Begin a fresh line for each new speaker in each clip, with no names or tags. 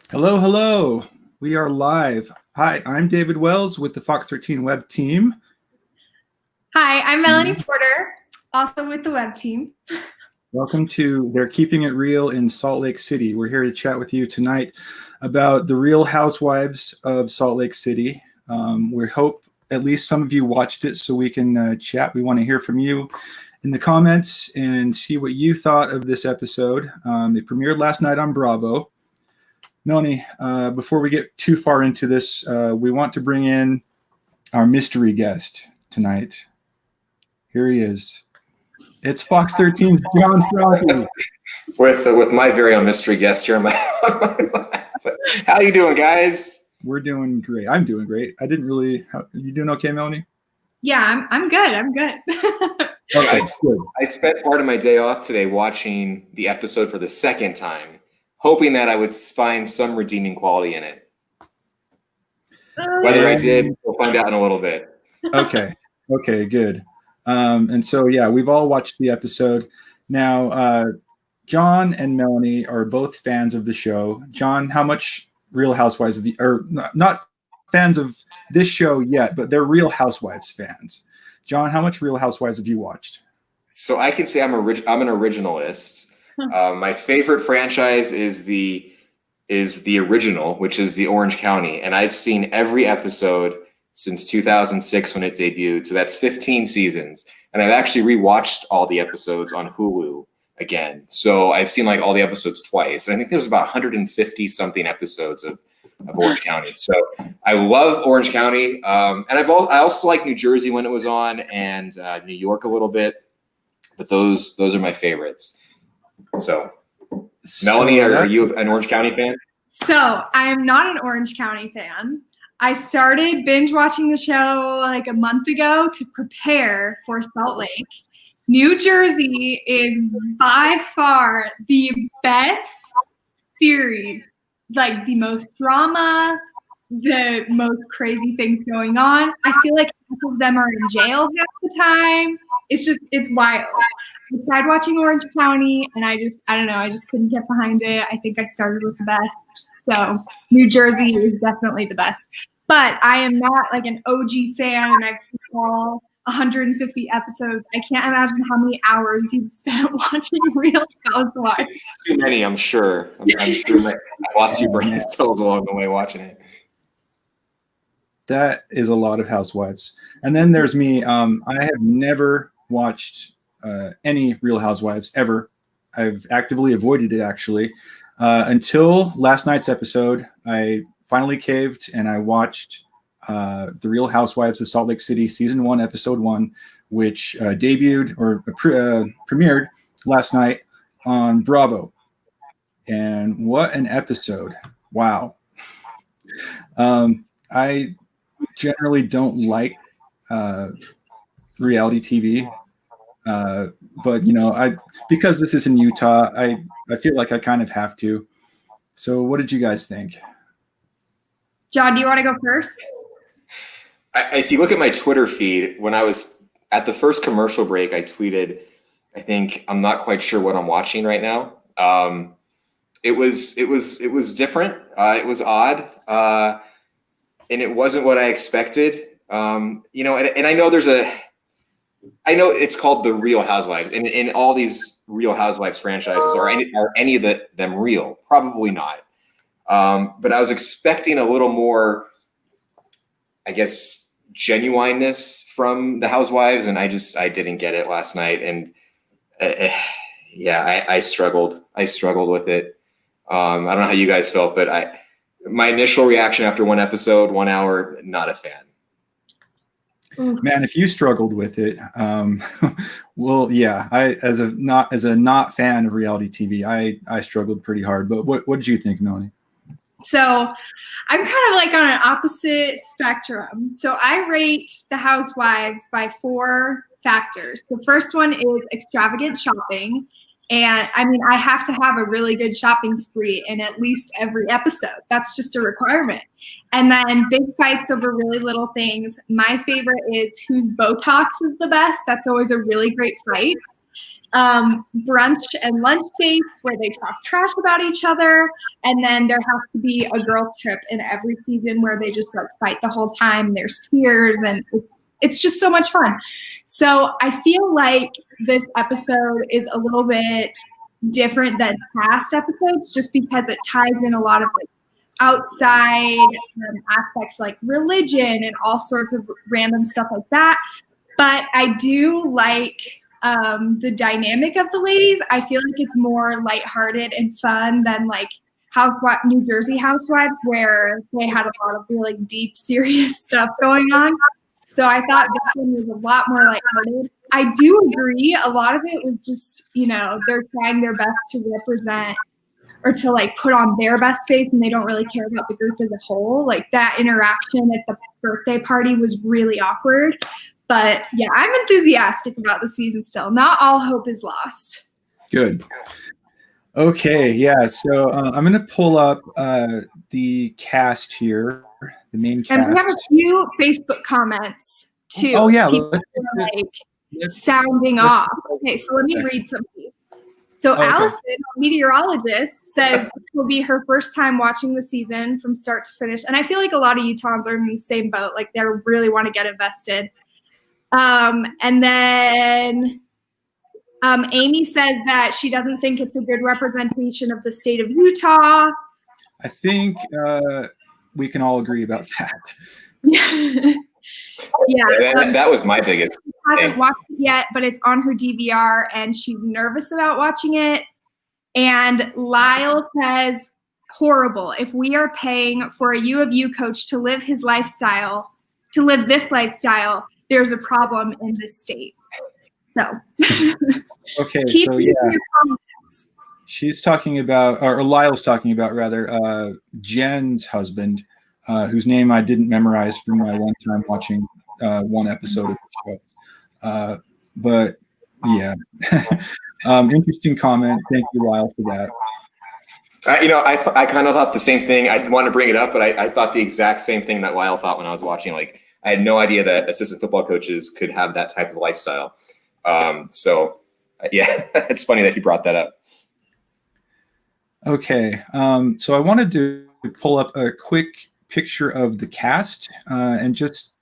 Hello, hello. We are live. Hi, I'm David Wells with the Fox 13 web team.
Hi, I'm Melanie Porter, also with the web team.
Welcome to They're Keeping It Real in Salt Lake City. We're here to chat with you tonight about the Real Housewives of Salt Lake City. We hope at least some of you watched it so we can chat. We want to hear from you in the comments and see what you thought of this episode. It premiered last night on Bravo. Melanie, before we get too far into this, we want to bring in our mystery guest tonight. Here he is. It's Fox 13's John Strachey.
With my very own mystery guest here on my live. How you doing, guys?
We're doing great. I'm doing great. I didn't really. You doing okay, Melanie?
Yeah, I'm good. I'm good.
Okay, good.
I spent part of my day off today watching the episode for the second time, hoping that I would find some redeeming quality in it. Whether I did, we'll find out in a little bit.
Okay, good. And so, yeah, we've all watched the episode. Now, John and Melanie are both fans of the show. John, how much Real Housewives of or not fans of this show yet, but they're Real Housewives fans. John, how much Real Housewives have you watched?
So I can say I'm an originalist. My favorite franchise is the original, which is the Orange County, and I've seen every episode since 2006 when it debuted. So that's 15 seasons, and I've actually rewatched all the episodes on Hulu again. So I've seen like all the episodes twice. I think there's about 150 something episodes of Orange County. So I love Orange County, and I also like New Jersey when it was on, and New York a little bit. But those are my favorites. So, Melanie, are you an Orange County fan?
So I am not an Orange County fan. I started binge watching the show like a month ago to prepare for Salt Lake. New Jersey is by far the best series, like the most drama, the most crazy things going on. I feel like half of them are in jail half the time. It's wild. I tried watching Orange County and I don't know, I just couldn't get behind it. I think I started with the best. So New Jersey is definitely the best. But I am not like an OG fan, and I've seen all 150 episodes. I can't imagine how many hours you've spent watching Real Housewives.
Too many, I'm sure. I'm sure I lost your brain cells along the way watching it.
That is a lot of Housewives. And then there's me. I have never watched any Real Housewives ever. I've actively avoided it, actually, until last night's episode. I finally caved and I watched The Real Housewives of Salt Lake City, Season 1, Episode 1, which debuted or premiered last night on Bravo. And what an episode. Wow. I generally don't like reality TV. But because this is in Utah, I feel like I kind of have to. So what did you guys think?
John, do you want to go first?
If you look at my Twitter feed, when I was at the first commercial break, I tweeted, I think I'm not quite sure what I'm watching right now. It was different. It was odd. And it wasn't what I expected. And I know I know it's called The Real Housewives, and in all these Real Housewives franchises, are any of them real? Probably not. But I was expecting a little more, I guess, genuineness from the Housewives, and I didn't get it last night. And I struggled. I struggled with it. I don't know how you guys felt, but my initial reaction after one episode, 1 hour, not a fan.
Man, if you struggled with it, well, yeah. I as a not fan of reality TV, I struggled pretty hard. But what did you think, Melanie?
So I'm kind of like on an opposite spectrum. So I rate the Housewives by 4 factors. The first one is extravagant shopping. And I mean, I have to have a really good shopping spree in at least every episode. That's just a requirement. And then big fights over really little things. My favorite is whose Botox is the best. That's always a really great fight. brunch and lunch dates where they talk trash about each other. And then there has to be a girls trip in every season where they just like fight the whole time. There's tears and it's just so much fun. So I feel like this episode is a little bit different than past episodes just because it ties in a lot of like outside aspects like religion and all sorts of random stuff like that. But I do like the dynamic of the ladies. I feel like it's more lighthearted and fun than like New Jersey Housewives, where they had a lot of really deep, serious stuff going on. So I thought this one was a lot more lighthearted. I do agree. A lot of it was just, they're trying their best to represent or to like put on their best face and they don't really care about the group as a whole. Like that interaction at the birthday party was really awkward. But yeah, I'm enthusiastic about the season still. Not all hope is lost.
Good. Okay, yeah. So I'm going to pull up the cast here, the main cast.
And we have a few Facebook comments too.
Oh yeah,
sounding off. Okay, so let me read some of these. So Allison, a meteorologist, says this will be her first time watching the season from start to finish. And I feel like a lot of Utahns are in the same boat. Like they really want to get invested. And then Amy says that she doesn't think it's a good representation of the state of Utah.
I think we can all agree about that.
Yeah,
that was my biggest.
She hasn't watched it yet, but it's on her DVR, and she's nervous about watching it. And Lyle says, horrible. If we are paying for a U of U coach to live this lifestyle, there's a problem in this state. So,
okay.
Keep your comments.
She's talking about, or Lyle's talking about rather, Jen's husband, whose name I didn't memorize from my one time watching one episode of the show. But yeah, interesting comment. Thank you, Lyle, for that.
I kind of thought the same thing. I didn't want to bring it up, but I thought the exact same thing that Lyle thought when I was watching. Like, I had no idea that assistant football coaches could have that type of lifestyle. So, yeah, it's funny that you brought that up.
Okay, so I wanted to pull up a quick picture of the cast, and just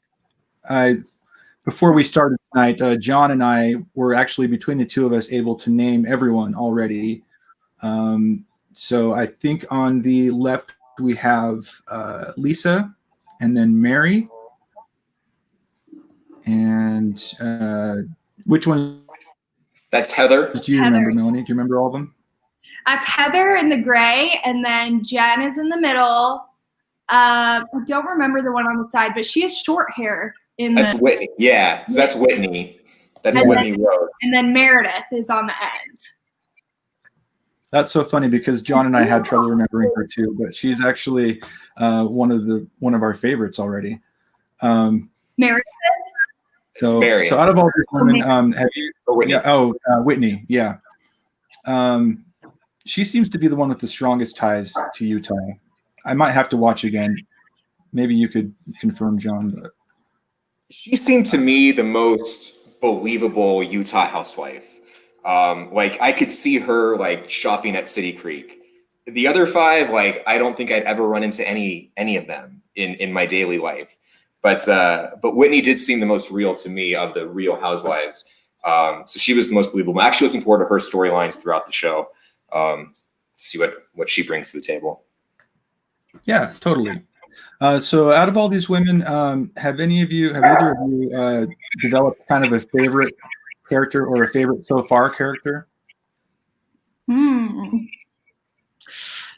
before we started tonight, John and I were actually, between the two of us, able to name everyone already. So I think on the left we have Lisa, and then Mary, and which one?
That's Heather.
Do you remember, Melanie? Do you remember all of them?
That's Heather in the gray, and then Jen is in the middle. I don't remember the one on the side, but she has short hair.
That's Whitney. Yeah, that's Whitney. That's Whitney Rose.
And then Meredith is on the end.
That's so funny because John and I had trouble remembering her too, but she's actually one of our favorites already.
Meredith.
So out of all these women, have you?
Whitney.
Yeah. Whitney. Yeah. She seems to be the one with the strongest ties to Utah. I might have to watch again. Maybe you could confirm, John. But
she seemed to me the most believable Utah housewife. Like I could see her like shopping at City Creek. The other five, like I don't think I'd ever run into any of them in my daily life. But Whitney did seem the most real to me of the real housewives. So she was the most believable. I'm actually looking forward to her storylines throughout the show. To see what she brings to the table.
Yeah, totally. So out of all these women, have either of you developed kind of a favorite character or a favorite so far character?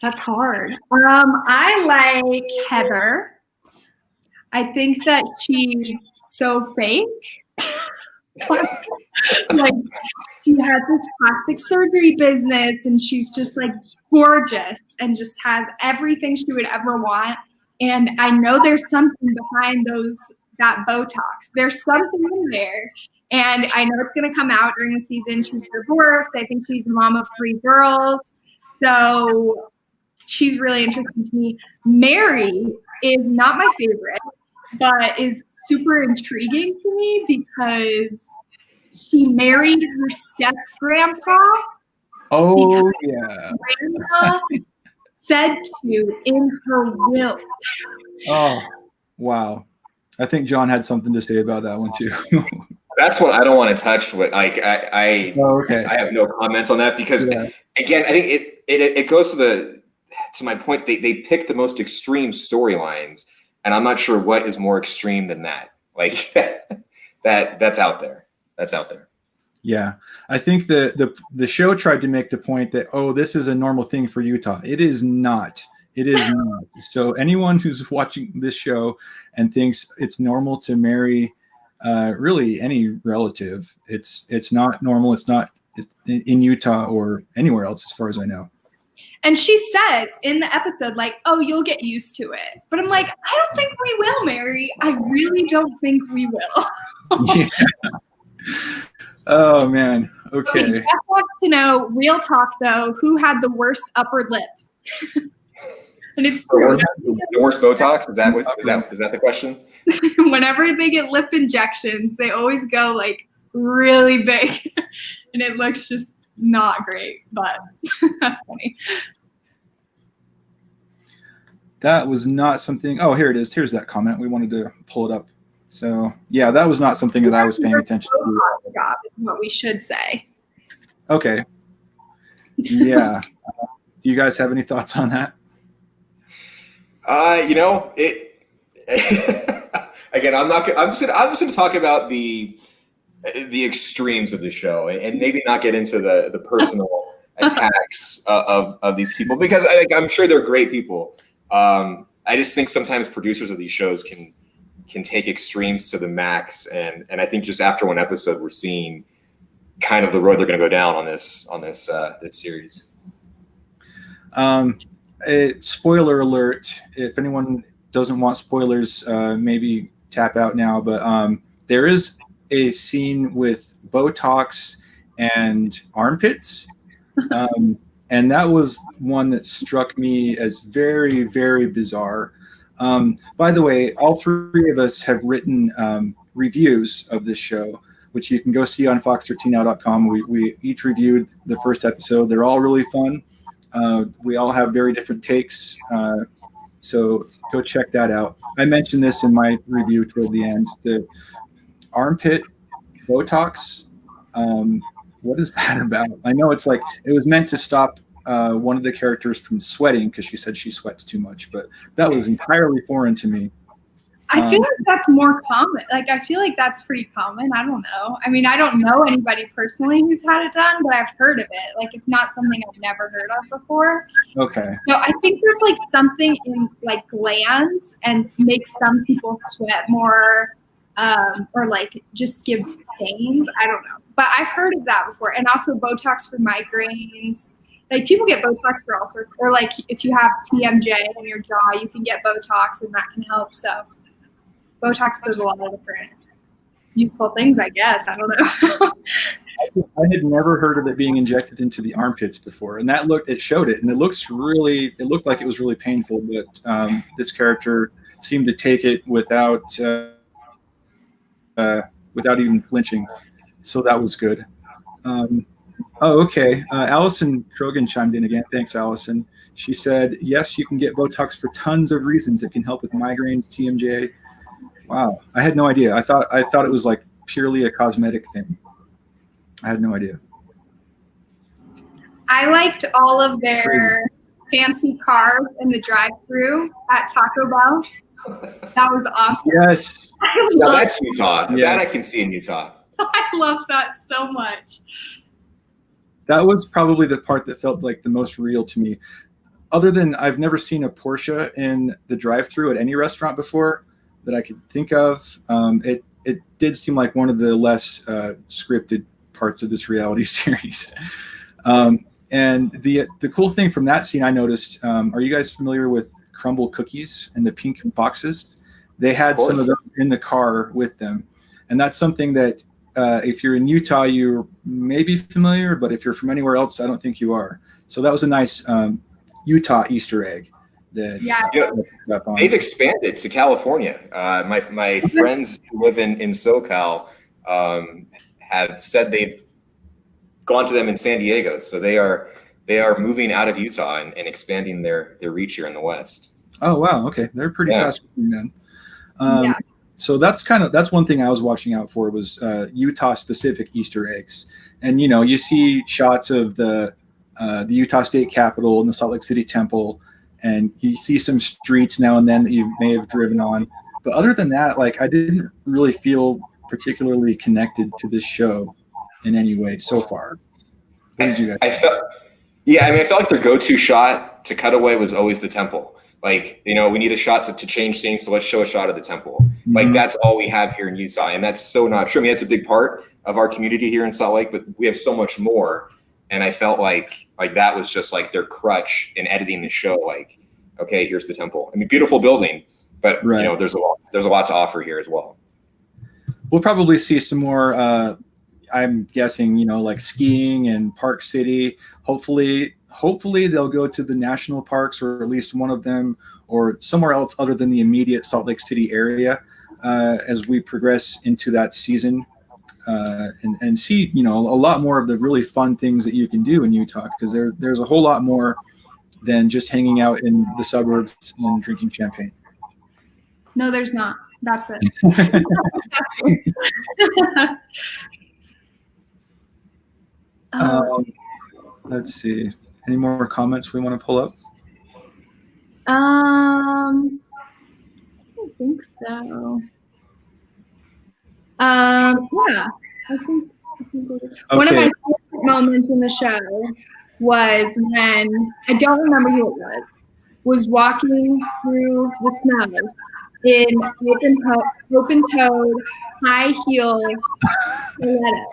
That's hard. I like Heather. I think that she's so fake. like she has this plastic surgery business and she's just like gorgeous and just has everything she would ever want. And I know there's something behind that Botox. There's something in there. And I know it's going to come out during the season. She's divorced. I think she's the mom of 3 girls. So she's really interesting to me. Mary is not my favorite, but is super intriguing to me because she married her step grandpa.
Oh yeah.
Grandma said to in her will.
Oh wow. I think John had something to say about that one too.
That's what I don't want to touch with. Like I
okay.
I have no comments on that because again, I think it goes to my point. They pick the most extreme storylines, and I'm not sure what is more extreme than that. Like that's out there. That's out there.
Yeah, I think the show tried to make the point that, oh, this is a normal thing for Utah. It is not. It is not. So anyone who's watching this show and thinks it's normal to marry really any relative, it's not normal. It's not in Utah or anywhere else, as far as I know.
And she says in the episode, like, oh, you'll get used to it. But I'm like, I don't think we will, Mary. I really don't think we will.
Yeah. Oh, man. Okay.
Jeff wants to know, real talk, though, who had the worst upper lip? And it's true.
The worst Botox? Is that the question?
Whenever they get lip injections, they always go, like, really big. And it looks just not great, but that's funny.
That was not something. Oh, here it is. Here's that comment. We wanted to pull it up. So yeah, that was not something that I was paying attention to.
Job is what we should say.
Okay. Yeah. Do you guys have any thoughts on that?
Again, I'm just gonna talk about the extremes of the show and maybe not get into the personal attacks of these people because I'm sure they're great people. I just think sometimes producers of these shows can take extremes to the max, and I think just after one episode, we're seeing kind of the road they're going to go down on this series.
Spoiler alert! If anyone doesn't want spoilers, maybe tap out now. But there is a scene with Botox and armpits. And that was one that struck me as very, very bizarre. By the way, all three of us have written reviews of this show, which you can go see on fox13now.com. We each reviewed the first episode. They're all really fun. We all have very different takes. So go check that out. I mentioned this in my review toward the end. The armpit Botox. What is that about? I know it's like it was meant to stop one of the characters from sweating because she said she sweats too much, but that was entirely foreign to me.
I feel like that's more common. Like, I feel like that's pretty common. I don't know. I mean, I don't know anybody personally who's had it done, but I've heard of it. Like, it's not something I've never heard of before.
Okay.
So I think there's like something in like glands and makes some people sweat more, or like just give stains. I don't know. But I've heard of that before. And also Botox for migraines. Like, people get Botox for all sorts. Or like if you have TMJ in your jaw, you can get Botox and that can help. So Botox does a lot of different useful things, I guess. I don't know.
I had never heard of it being injected into the armpits before, and it showed it, and it looked like it was really painful. But this character seemed to take it without even flinching, so that was good. Okay. Allison Krogan chimed in again. Thanks, Allison. She said, "Yes, you can get Botox for tons of reasons. It can help with migraines, TMJ." Wow, I had no idea. I thought it was like purely a cosmetic thing. I had no idea.
I liked all of their fancy cars in the drive-thru at Taco Bell. That was awesome.
Yes.
That's Utah. Yeah. That I can see in Utah.
I love that so much.
That was probably the part that felt like the most real to me. Other than I've never seen a Porsche in the drive-thru at any restaurant before that I could think of. It did seem like one of the less scripted parts of this reality series. And the cool thing from that scene I noticed, are you guys familiar with Crumble cookies and the pink boxes? They had some of those in the car with them. And that's something that if you're in Utah, you may be familiar, but if you're from anywhere else, I don't think you are. So that was a nice Utah Easter egg. They've
expanded to California. My friends who live in SoCal have said they've gone to them in San Diego. So they are moving out of Utah and expanding their reach here in the West.
Oh wow, okay, they're pretty fast moving then.
Yeah.
So that's one thing I was watching out for was Utah specific Easter eggs, and you see shots of the Utah State Capitol and the Salt Lake City Temple, and you see some streets now and then that you may have driven on. But other than that, like I didn't really feel particularly connected to this show in any way so far. What did you guys?
I felt like their go-to shot to cutaway was always the temple. Like, we need a shot to change things, so let's show a shot of the temple. Mm-hmm. Like, that's all we have here in Utah, and that's so not true. I mean, it's a big part of our community here in Salt Lake, but we have so much more. And I felt like that was just like their crutch in editing the show. Like, okay, here's the temple. I mean, beautiful building, but there's a lot to offer here as well.
We'll probably see some more. I'm guessing, like skiing and Park City. Hopefully they'll go to the national parks, or at least one of them, or somewhere else other than the immediate Salt Lake City area as we progress into that season, and see, a lot more of the really fun things that you can do in Utah, because there's a whole lot more than just hanging out in the suburbs and drinking champagne.
No, there's not. That's it.
Let's see. Any more comments we want to pull up?
I don't think so. Yeah, I think one of my favorite moments in the show was when, I don't remember who it was walking through the snow in open-toed, high heel stilettos.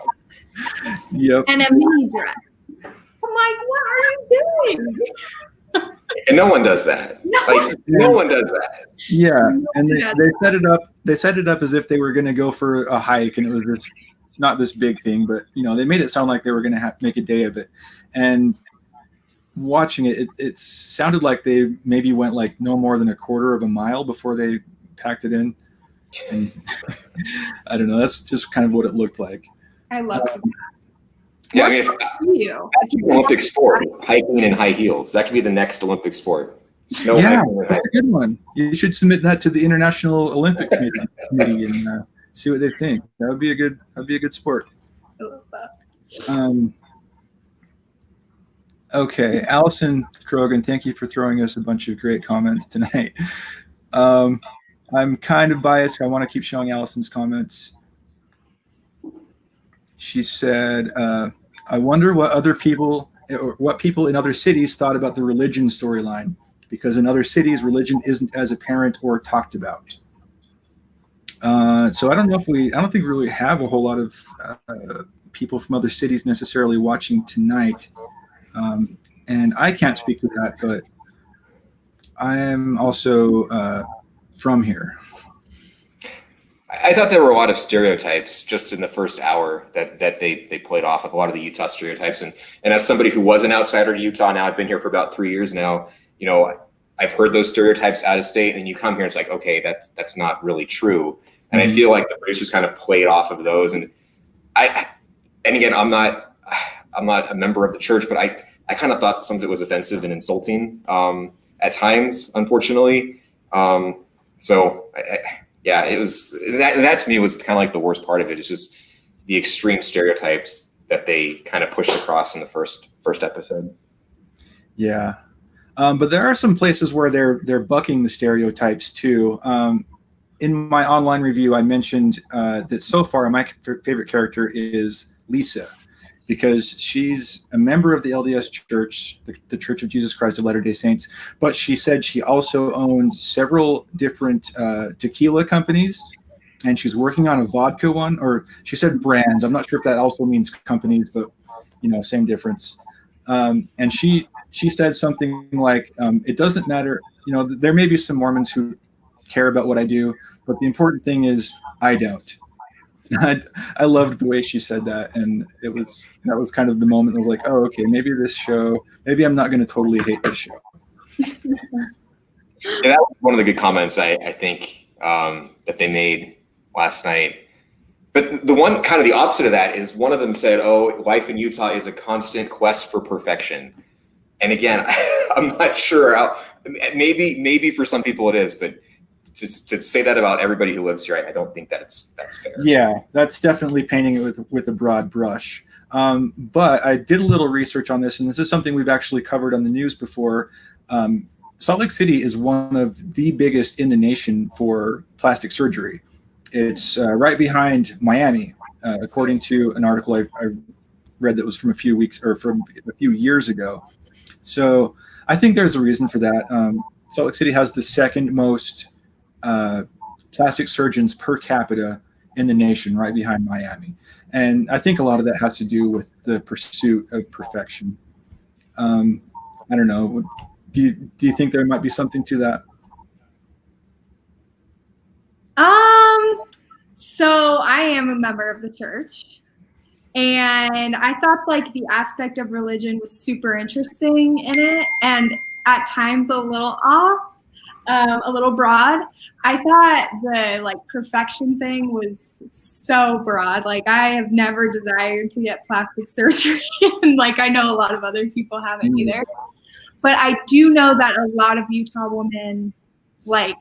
Yep.
And a mini dress. I'm like, what are you doing?
And no one does that. No one does that.
Yeah, and they set it up. They set it up as if they were going to go for a hike, and it was not this big thing, but they made it sound like they were going to make a day of it. And watching it sounded like they maybe went like no more than a quarter of a mile before they packed it in. And I don't know. That's just kind of what it looked like.
I love it.
Yeah, I mean, that's an Olympic sport, hiking in high heels. That could be the next Olympic sport. That's
a good one. You should submit that to the International Olympic Committee and see what they think. That would be a good sport.
I love that.
Okay, Allison Krogan, thank you for throwing us a bunch of great comments tonight. I'm kind of biased. I want to keep showing Allison's comments. She said, I wonder what people in other cities thought about the religion storyline, because in other cities, religion isn't as apparent or talked about. So I don't think we really have a whole lot of people from other cities necessarily watching tonight. And I can't speak to that, but I am also from here.
I thought there were a lot of stereotypes just in the first hour that they played off of, a lot of the Utah stereotypes. And as somebody who was an outsider to Utah, now I've been here for about 3 years now, I've heard those stereotypes out of state, and you come here, it's like, okay, that's not really true. And I feel like the producers kind of played off of those. And again, I'm not a member of the church, but I kind of thought some of it was offensive and insulting at times, unfortunately. Yeah, it was that to me was kind of like the worst part of it. It's just the extreme stereotypes that they kind of pushed across in the first episode.
Yeah, but there are some places where they're bucking the stereotypes too. In my online review, I mentioned that so far my favorite character is Lisa, because she's a member of the LDS Church, the Church of Jesus Christ of Latter-day Saints. But she said she also owns several different tequila companies, and she's working on a vodka one, or she said brands. I'm not sure if that also means companies, but same difference. And she said something like, it doesn't matter. There may be some Mormons who care about what I do, but the important thing is I don't. I loved the way she said that, and that was kind of the moment I was like, oh, okay, maybe I'm not going to totally hate this show.
Yeah, that was one of the good comments I think that they made last night. But the one kind of the opposite of that is one of them said, "Oh, life in Utah is a constant quest for perfection." And again, I'm not sure how. Maybe for some people it is, but to say that about everybody who lives here, I don't think that's fair.
Yeah, that's definitely painting it with a broad brush. But I did a little research on this, and this is something we've actually covered on the news before. Salt Lake City is one of the biggest in the nation for plastic surgery. It's right behind Miami, according to an article I read that was from a few years ago. So I think there's a reason for that. Salt Lake City has the second most plastic surgeons per capita in the nation, right behind Miami. And I think a lot of that has to do with the pursuit of perfection. I don't know. Do you think there might be something to that?
So I am a member of the church, and I thought like the aspect of religion was super interesting in it, and at times a little off, a little broad. I thought the like perfection thing was so broad. Like I have never desired to get plastic surgery, and like I know a lot of other people haven't either. But I do know that a lot of Utah women, like,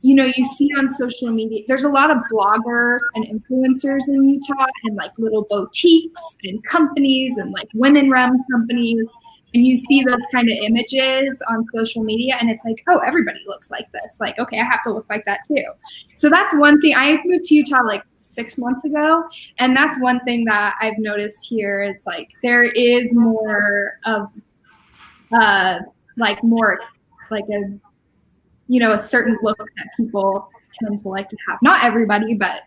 you know, you see on social media, there's a lot of bloggers and influencers in Utah, and like little boutiques and companies and like women-run companies. And you see those kind of images on social media, and it's like, oh, everybody looks like this. Like, okay, I have to look like that too. So that's one thing. I moved to Utah like 6 months ago, and that's one thing that I've noticed here is like there is more of more like a, you know, a certain look that people tend to like to have. Not everybody, but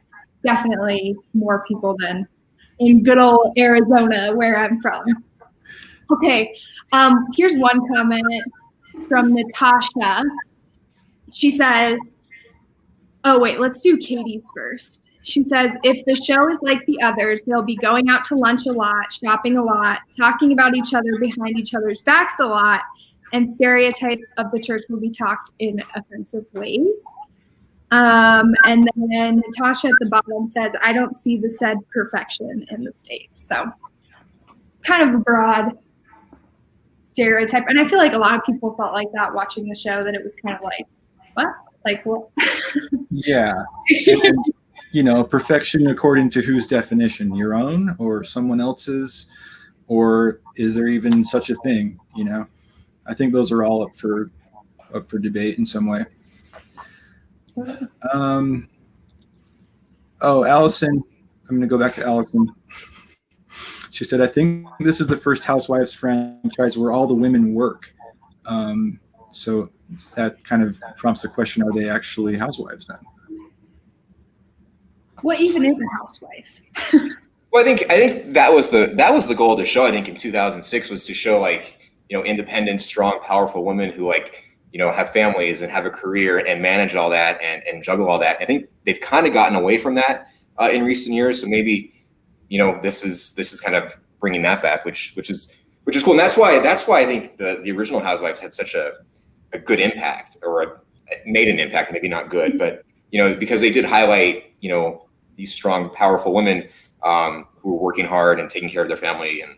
definitely more people than in good old Arizona where I'm from. Okay, here's one comment from Natasha. She says, oh wait, let's do Katie's first. She says, if the show is like the others, they'll be going out to lunch a lot, shopping a lot, talking about each other behind each other's backs a lot, and stereotypes of the church will be talked in offensive ways. And then Natasha at the bottom says, I don't see the said perfection in the state. So kind of a broad stereotype. And I feel like a lot of people felt like that watching the show, that it was kind of like, what? Like what?
Yeah. And, you know, perfection according to whose definition? Your own or someone else's? Or is there even such a thing? You know, I think those are all up for debate in some way. Allison, I'm going to go back to Allison. She said, I think this is the first Housewives franchise where all the women work. So that kind of prompts the question, are they actually housewives then?
What even is a housewife?
Well, I think that was the goal of the show. I think in 2006 was to show like, you know, independent, strong, powerful women who like, you know, have families and have a career and manage all that and juggle all that. I think they've kind of gotten away from that in recent years. So maybe, you know, this is kind of bringing that back, which is cool. And that's why I think the original Housewives had such a good impact, or made an impact, maybe not good, but, you know, because they did highlight, you know, these strong, powerful women who were working hard and taking care of their family. And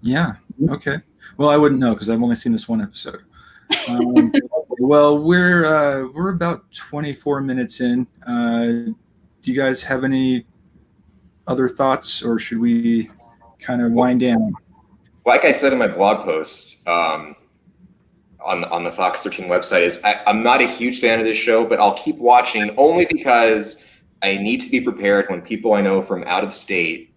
yeah. Okay. Well, I wouldn't know because I've only seen this one episode. Well, we're about 24 minutes in. Do you guys have any other thoughts, or should we kind of wind down?
Like I said in my blog post on the Fox 13 website, is I'm not a huge fan of this show, but I'll keep watching only because I need to be prepared when people I know from out of state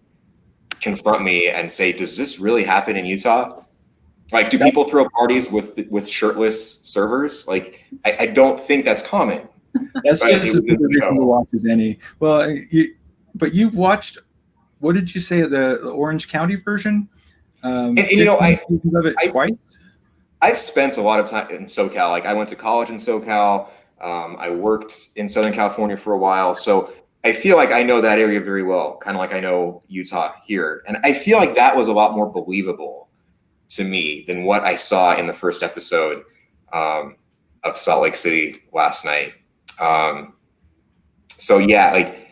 confront me and say, does this really happen in Utah? Like, do people throw parties with shirtless servers? Like, I don't think that's common.
That's just as good a reason to watch as any. Well, but you've watched, what did you say, the Orange County version?
And you know, I
of it twice.
I've spent a lot of time in SoCal. Like, I went to college in SoCal. I worked in Southern California for a while. So I feel like I know that area very well, kind of like I know Utah here. And I feel like that was a lot more believable to me than what I saw in the first episode of Salt Lake City last night. So yeah, like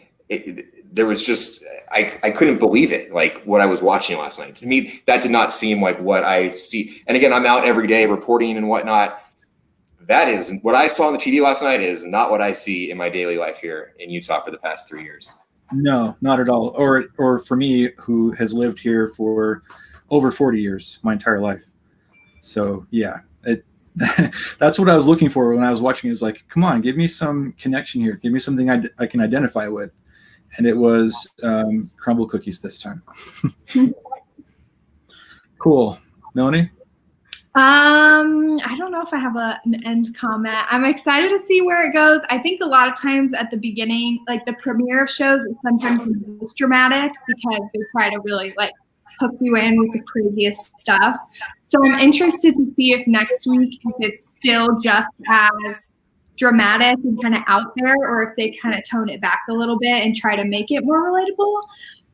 there was just I couldn't believe it, like what I was watching last night. To me, that did not seem like what I see. And again, I'm out every day reporting and whatnot. That is what I saw on the TV last night is not what I see in my daily life here in Utah for the past 3 years. No,
not at all. Or for me, who has lived here for over 40 years, my entire life. So yeah, that's what I was looking for when I was watching. Is like, come on, give me some connection here. Give me something I can identify with. And it was crumble cookies this time. Cool. Melanie?
I don't know if I have an end comment. I'm excited to see where it goes. I think a lot of times at the beginning, like the premiere of shows, it's sometimes the most dramatic because they try to really like hook you in with the craziest stuff. So I'm interested to see if next week, if it's still just as dramatic and kind of out there, or if they kind of tone it back a little bit and try to make it more relatable.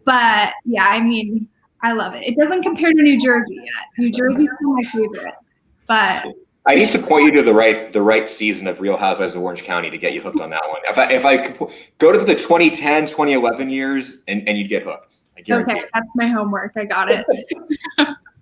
But yeah, I mean, I love it. It doesn't compare to New Jersey yet. New Jersey's still my favorite. But
I need to point you to the right season of Real Housewives of Orange County to get you hooked on that one. If I could go to the 2010, 2011 years and you'd get hooked. I guarantee.
Okay, that's my homework. I got it.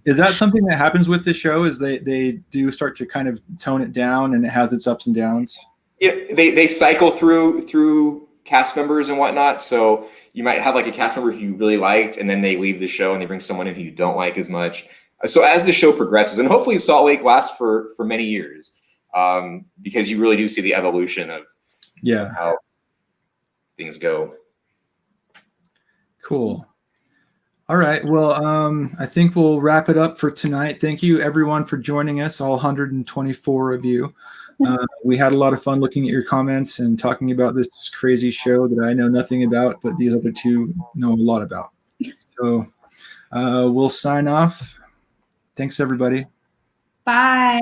Is that something that happens with this show? Is they do start to kind of tone it down and it has its ups and downs?
Yeah, they cycle through cast members and whatnot. So you might have like a cast member who you really liked, and then they leave the show and they bring someone in who you don't like as much. So as the show progresses, and hopefully Salt Lake lasts for many years, because you really do see the evolution of how things go.
Cool. All right. Well, I think we'll wrap it up for tonight. Thank you, everyone, for joining us, all 124 of you. We had a lot of fun looking at your comments and talking about this crazy show that I know nothing about, but these other two know a lot about. So we'll sign off. Thanks, everybody.
Bye.